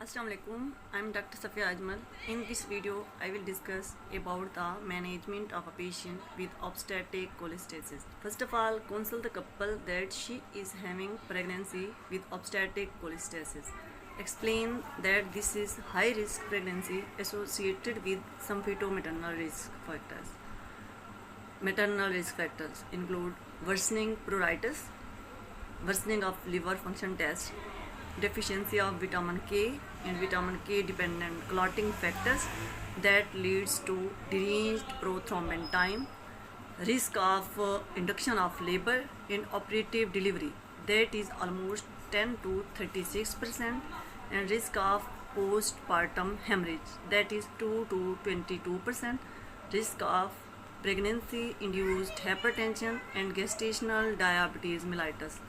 Assalamualaikum. I'm Dr. Safia Ajmal. In this video, I will discuss about the management of a patient with obstetric cholestasis. First of all, consult the couple that she is having pregnancy with obstetric cholestasis. Explain that this is high risk pregnancy associated with some fetal-maternal risk factors. Maternal risk factors include worsening pruritus, worsening of liver function test, deficiency of vitamin K and vitamin K dependent clotting factors that leads to deranged prothrombin time, risk of induction of labor in operative delivery that is almost 10 to 36%, and risk of postpartum hemorrhage that is 2 to 22%, risk of pregnancy induced hypertension and gestational diabetes mellitus,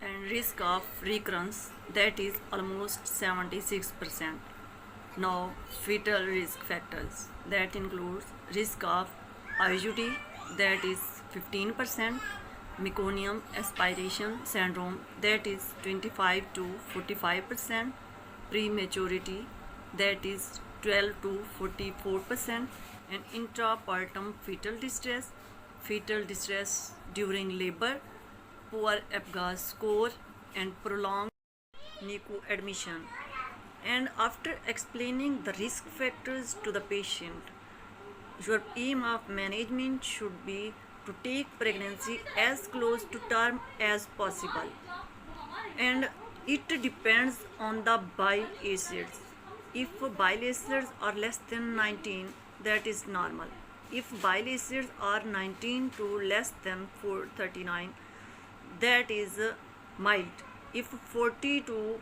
and risk of recurrence that is almost 76%. Now, fetal risk factors that includes risk of IUD that is 15%, meconium aspiration syndrome that is 25 to 45%, prematurity that is 12 to 44%, and intrapartum fetal distress during labor, poor APGAR score, and prolonged NICU admission. And after explaining the risk factors to the patient, your aim of management should be to take pregnancy as close to term as possible. And it depends on the bile acids. If bile acids are less than 19, that is normal. If bile acids are 19 to less than 439, that is mild. If 40 to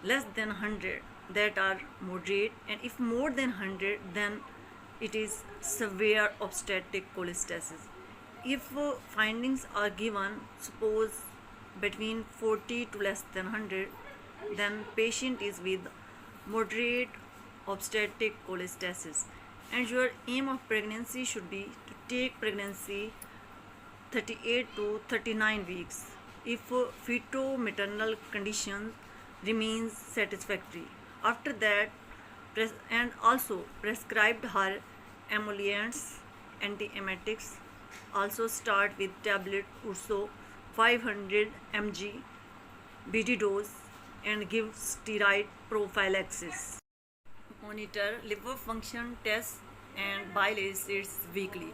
less than 100, that are moderate, and if more than 100, then it is severe obstetric cholestasis. If findings are given, suppose between 40 to less than 100, then patient is with moderate obstetric cholestasis, and your aim of pregnancy should be to take pregnancy 38 to 39 weeks if feto-maternal condition remains satisfactory. After that, and also prescribed her emollients, antiemetics. Also start with tablet Urso 500 mg BD dose and give steroid prophylaxis. Monitor liver function tests and bile acids weekly.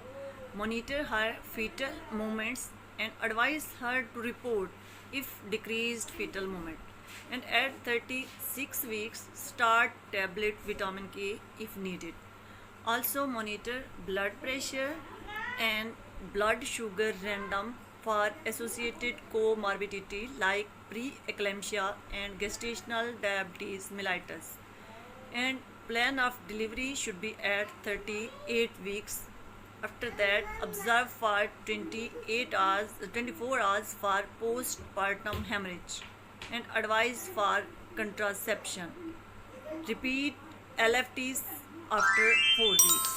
Monitor her fetal movements and advise her to report if decreased fetal movement. And at 36 weeks, start tablet vitamin K if needed. Also monitor blood pressure and blood sugar random for associated comorbidity like preeclampsia and gestational diabetes mellitus. And plan of delivery should be at 38 weeks. After that, observe for 24 hours for postpartum hemorrhage and advise for contraception. Repeat LFTs after 4 weeks.